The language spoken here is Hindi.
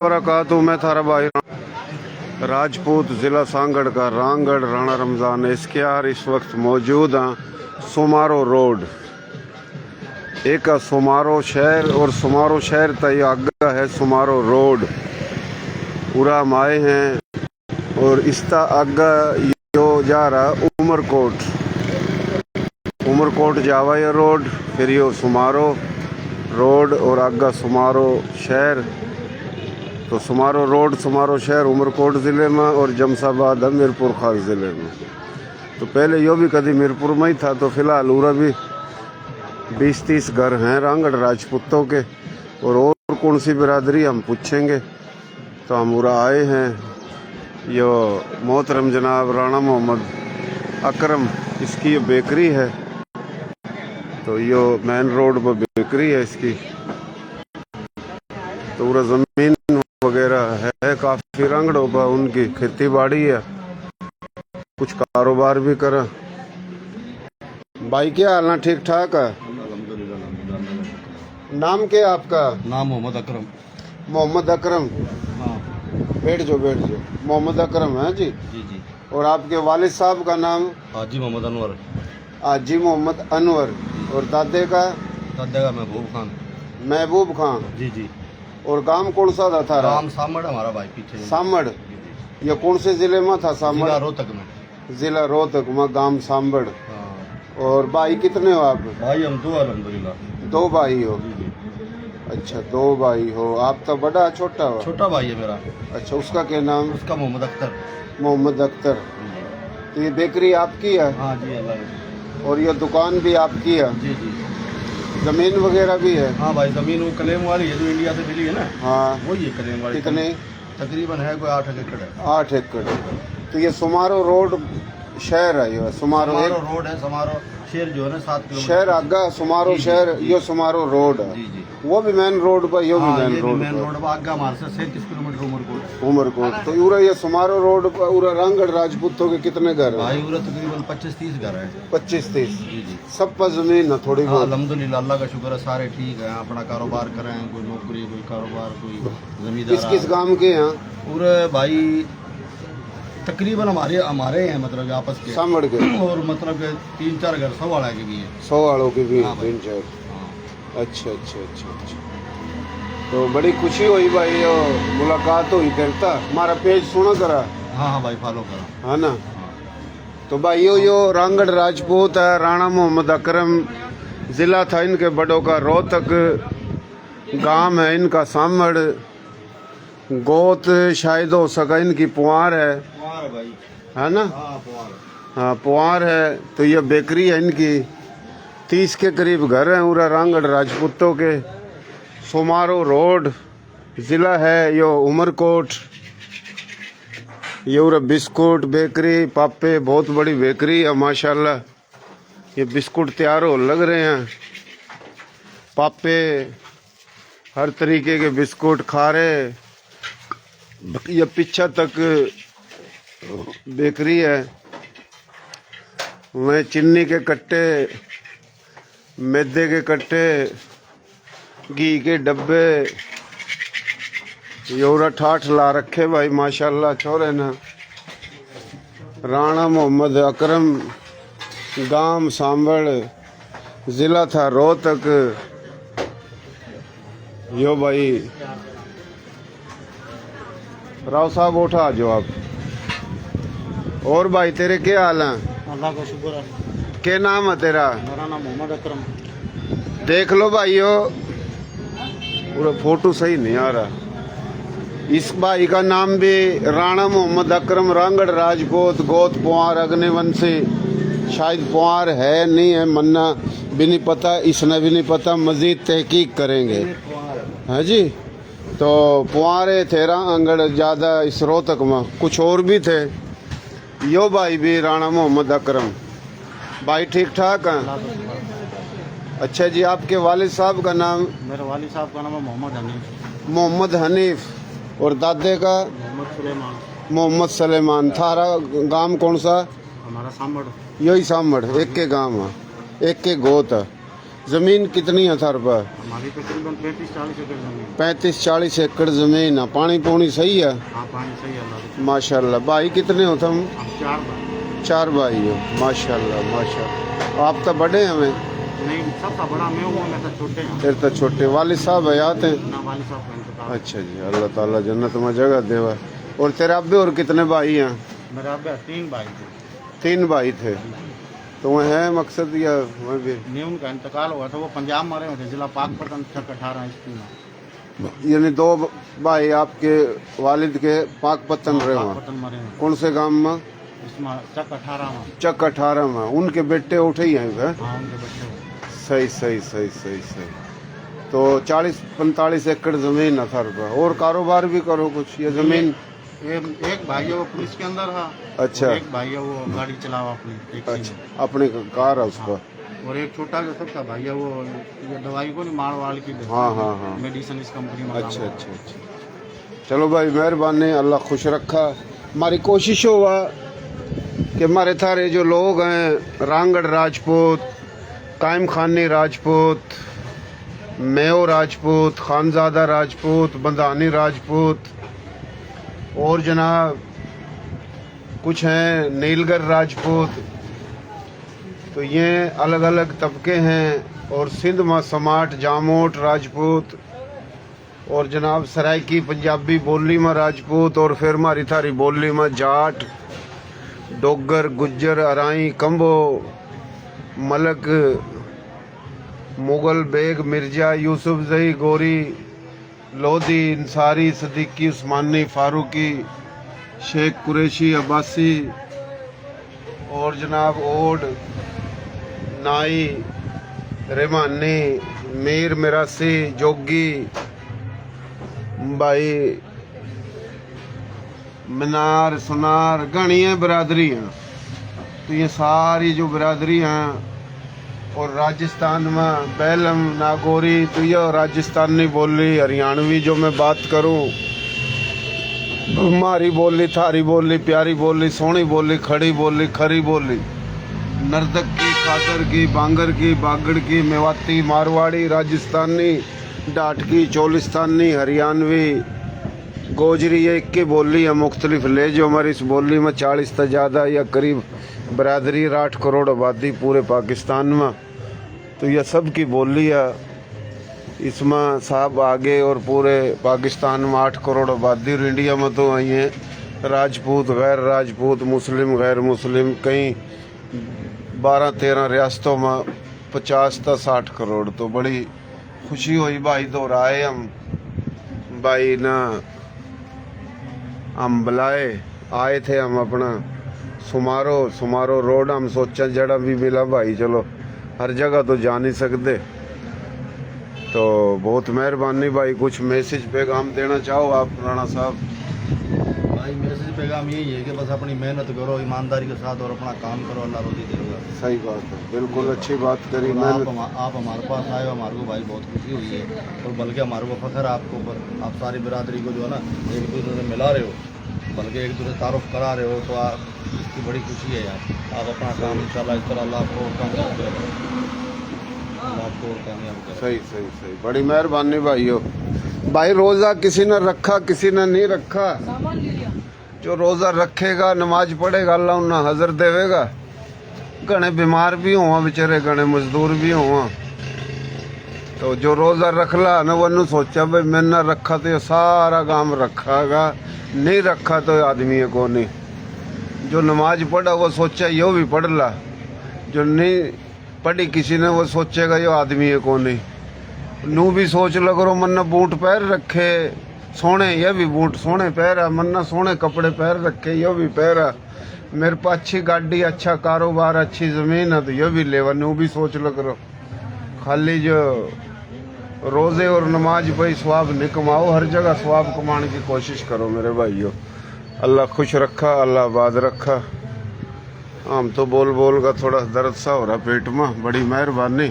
वबरकातुहू। मैं थारा भाई राजपूत, ज़िला सांगड़ का रांगड़ राणा रमज़ान इसकियार इस वक्त मौजूद हाँ सुमारो रोड। एक सुमारो शहर और सुमारो शहर तय आगा है सुमारो रोड। पूरा हम आए हैं और इसका आगा यो जा रहा उमरकोट, उमरकोट जावा ये रोड, फिर यो सुमारो रोड और आगा सुमारो शहर। तो सुमारो रोड, सुमारो शहर उमरकोट ज़िले में और जमसाबाद है मीरपुर खास ज़िले में। तो पहले यो भी कभी मीरपुर में ही था। तो फिलहाल उरा भी 20-30 घर हैं रांगड़ राजपूतों के। और कौन सी बिरादरी हम पूछेंगे। तो हम उरा आए हैं, यो मोहतरम जनाब राणा मोहम्मद अकरम इसकी ये बेकरी है। तो यो मेन रोड पर बेकरी है इसकी। तो पूरा ज़मीन वगैरह है काफ़ी रांगड़ों पर, उनकी खेती बाड़ी है, कुछ कारोबार भी करा। भाई क्या हाल ना, ठीक ठाक है? नाम क्या आपका? नाम मोहम्मद अकरम। मोहम्मद अकरम। हाँ। बैठ जाओ बैठ जाओ। मोहम्मद अकरम है जी। जी जी। और आपके वालिद साहब का नाम? हाजी मोहम्मद अनवर। हाजी मोहम्मद अनवर। और दादे का? दादा का महबूब खान। महबूब खान। जी जी। और गांव कौन सा था थारा? गांव सामड़ हमारा भाई पीछे। सामड़। ये कौन से जिले में था सामड़? जिला रोहतक में। जिला रोहतक में गांव सामड़। हाँ। और भाई कितने हो आप? भाई हम दो अल्हम्दुलिल्लाह। 2 भाई हो? जी जी। अच्छा 2 भाई हो। आप तो बड़ा छोटा हो? छोटा भाई है मेरा। अच्छा उसका क्या नाम? उसका मोहम्मद अख्तर। मोहम्मद अख्तर। तो ये बेकरी आपकी है? हाँ जी अल्लाह। और ये दुकान भी आपकी है? जी जी। जमीन वगैरह भी है? हाँ भाई जमीन वो क्लेम वाली है जो इंडिया से मिली है ना। हाँ वही है क्लेम वाली। कितने? तकरीबन है कोई 8 एकड़ है। 8 एकड़। तो ये सुमारो रोड शहर है, ये सुमारो रोड है। समारो शहर जो है ना 7 किलोमीटर शहर आगा सुमारो शहर, ये सुमारो रोड है। जी जी। वो भी मेन रोड पर, यो भी हाँ, मेन ये रोड मेन पर रोड आगा हमारे से 37 किलोमीटर उमरकोट। उमरकोट। तो पूरा ये सुमारो रोड पर पूरा रांगड़ राजपूतों के कितने घर हैं? भाई पूरा तकरीबन 25-30 घर है। 25-30। जी जी। सब पर जमीन है थोड़ी हाँ बहुत? अल्हम्दुलिल्लाह अल्लाह का शुक्र है सारे ठीक है। अपना कारोबार करें, कोई नौकरी, कोई कारोबार, कोई जमींदार। किस किस गांव के यहाँ? पूरे भाई तकरीबन हमारे हैं, मतलब कि आपस के सामड़ के। और मतलब कि 3-4 घर सौ वाला के भी है। 100 वालों के भी हाँ भाई। 3-4। हाँ। अच्छा अच्छा अच्छा अच्छा। तो बड़ी खुशी हुई भाई, यो मुलाकात हुई करता। हमारा पेज सुना करा? हाँ हाँ भाई फॉलो करो। है ना? तो भाई यो रांगड़ राजपूत है, राणा मोहम्मद अकरम। ज़िला था इनके बड़ों का रोहतक, गांव है इनका सामड़, गोत शायद हो सका इनकी पुआर है भाई। है ना? हाँ हाँ पुआर है। तो ये बेकरी है इनकी। 30 के करीब घर हैं पूरा रांगड़ राजपूतों के। सुमारो रोड, ज़िला है यो उमरकोट। ये पूरा बिस्कुट बेकरी पापे, बहुत बड़ी बेकरी है माशाल्लाह। ये बिस्कुट तैयार हो लग रहे हैं, पापे हर तरीके के बिस्कुट खारे। ये पीछा तक बेकरी है। वह चीनी के कट्टे, मैदे के कट्टे, घी के डब्बे, योरा ठाठ ला रखे भाई माशाल्लाह छोरे ना। राणा मोहम्मद अकरम, गांव सांबड़, ज़िला था रोहतक। यो भाई राव साहब उठा जो आप। और भाई तेरे क्या हाल हैं? अल्लाह का शुक्र है। क्या नाम है तेरा? मेरा नाम मोहम्मद अकरम। देख लो भाइयों, पूरा फोटो सही नहीं आ रहा। इस भाई का नाम भी राणा मोहम्मद अकरम, रांगड़ राजपूत, गोत पुआर अग्निवंशी। शायद पुआर है नहीं है, मन्ना भी नहीं पता, इसने भी नहीं पता, मजीद तहकीक करेंगे। है जी। तो पुआरे थे रांगड़ ज़्यादा इस रोहतक में, कुछ और भी थे। यो भाई भी राणा मोहम्मद अकरम। भाई ठीक ठाक हैं? अच्छा जी। आपके वालिद साहब का नाम? मेरे वालिद साहब का नाम है मोहम्मद हनीफ। मोहम्मद हनीफ। और दादे का? मोहम्मद सुलेमान। मोहम्मद सलेमान। थारा गांव कौन सा? हमारा सामड़। यही सामड़, एक के गांव है, एक के गोत है। ज़मीन कितनी है थार पर? हमारी तकरीबन 35-40 एकड़ जमीन। 35-40 एकड़ ज़मीन है। पानी पूनी सही है? हाँ पानी सही है अल्लाह। माशाल्लाह। भाई कितने हो तुम? हम 4 भाई। 4 भाई हो। माशाल्लाह माशाल्लाह। आप तो बड़े हैं? हमें नहीं सबका बड़ा मैं हूँ, मैं तो छोटे हैं। फिर तो छोटे। वालिद साहब हयात हैं? ना वाली साहब का इंतकाल। अच्छा जी, अल्लाह ताला जन्नत में जगह देवा। और तेरे अब्बे और कितने भाई हैं? मेरे अब्बे 3 भाई थे। 3 भाई थे। तो वह है मकसद या वह भी? नहीं उनका इंतकाल हुआ था, वो पंजाब में रहे थे, जिला पाकपतन तक 18 ईस्वी में। यानी 2 भाई आपके वालिद के पाकपतन रहे वहाँ? पाकपतन में रहे हैं। कौन से गांव में? इसमें चक 18 में। चक 18 में। उनके बेटे उठे ही हैं? हाँ उनके बच्चे हुए। सही सही सही सही सही। तो 40-45 एकड़ ज़मीन है सर पर। और कारोबार भी करो कुछ? ये ज़मीन एक भाई है वो पुलिस के अंदर है। अच्छा। और एक भाई है वो गाड़ी चलावा अपनी टैक्सी में। अच्छा, अपने कार है उसका? और एक छोटा जो सबका भाई है वो ये दवाई को नहीं मार वाड़ की देता है। हाँ हाँ हाँ। मेडिसिन इस कंपनी में। अच्छा अच्छा अच्छा। चलो भाई मेहरबानी, अल्लाह खुश रखा। हमारी कोशिश हुआ कि हमारे थारे जो लोग हैं, रांगड़ राजपूत, कायम खानी राजपूत, मेयो राजपूत, खानजादा राजपूत, बंदानी राजपूत, और जनाब कुछ हैं नीलगर राजपूत, तो ये अलग अलग तबके हैं। और सिंध में समाट जामोट राजपूत, और जनाब सराइकी पंजाबी बोली में राजपूत, और फिर हमारी थारी बोली में जाट, डोगर, गुज्जर, अराई, कंबो, मलक, मुगल, बेग, मिर्जा, यूसुफ जही, गोरी, लोधी, इंसारी, सदीकी, उस्मानी, फारूकी, शेख कुरैशी, अब्बासी, और जनाब ओड, नाई, रेमानी, मीर, मिरासी, जोगी, भाई मीनार, सुनार, घनी है बिरादरी हैं। तो ये सारी जो बिरादरी हैं, और राजस्थान में बैलम, नागौरी, तो ये राजस्थानी बोली, हरियाणवी जो मैं बात करूं, हमारी बोली, थारी बोली, प्यारी बोली, सोहनी बोली, खड़ी बोली, खरी बोली, नर्तक की, खातर की, बांगर की, बागड़ की, मेवाती, मारवाड़ी, राजस्थानी, डाटकी, चोलिस्तानी, हरियाणवी, गोजरी, ये एक की बोली है मुख्तलिफ ले। जो हमारी इस बोली में 40 से ज़्यादा या करीब बरादरी, 8 करोड़ आबादी पूरे पाकिस्तान में, तो यह सब की बोली है। इसमें साहब आगे और पूरे पाकिस्तान में 8 करोड़ आबादी, और इंडिया में तो आई हैं राजपूत, गैर राजपूत, मुस्लिम, गैर मुस्लिम, कहीं 12-13 रियासतों में 50 से 60 करोड़। तो बड़ी खुशी हुई भाई दोहराए हम भाई ना, हम बुलाए आए थे हम अपना सुमारो रोड। हम सोचा जड़ा भी मिला भाई, चलो हर जगह तो जा नहीं सकते, तो बहुत मेहरबानी भाई। कुछ मैसेज पैगाम देना चाहो आप राणा साहब? भाई मैसेज पैगाम यही है कि बस अपनी मेहनत करो ईमानदारी के साथ, और अपना काम करो, अल्लाह रोजी देगा। सही बात है, बिल्कुल अच्छी बात करी। आप हमारे पास आए हो, हमारे को भाई बहुत खुशी हुई है, और बल्कि हमारे को फख्र है आपके ऊपर। आप सारी बिरादरी को जो है ना एक दूसरे से मिला रहे हो, बल्कि एक दूसरे तारुफ करा रहे हो, तो इसकी बड़ी खुशी है यार। आप अपना काम इंशाल्लाह इस तरह अल्लाह आपको कामयाब करेगा, आपको कामयाब करेगा। सही सही सही, बड़ी मेहरबानी भाइयों। भाई रोज़ा किसी ने रखा, किसी ने नहीं रखा। जो रोज़ा रखेगा, नमाज पढ़ेगा, अल्लाह उन्हें हजर देवेगा। घने बीमार भी हुआ बेचारे, घने मजदूर भी हुआ, तो जो रोज़ा रखला ना वो सोचा भाई मैंने रखा तो ये सारा काम रखागा, नहीं रखा तो आदमी को नहीं। जो नमाज पढ़ा वो सोचा यो भी पढ़ ला, जो नहीं पढ़ी किसी ने वो सोचेगा यो आदमी को नहीं। नू भी सोच लगो मन्ना बूट पैर रखे सोने, ये भी बूट सोने पैरा, मन्ना सोने कपड़े पैर रखे, यो भी पैरा। मेरे पास अच्छी गाड़ी, अच्छा कारोबार, अच्छी ज़मीन है, तो ये भी लेवा। नू भी सोच लगो। खाली जो रोज़े और नमाज भाई स्वाब नहीं कमाओ, हर जगह स्वाब कमाने की कोशिश करो मेरे भाइयों। अल्लाह खुश रखा, अल्लाह आबाद रखा। हम तो बोल का थोड़ा दर्द सा हो रहा पेट में, बड़ी मेहरबानी।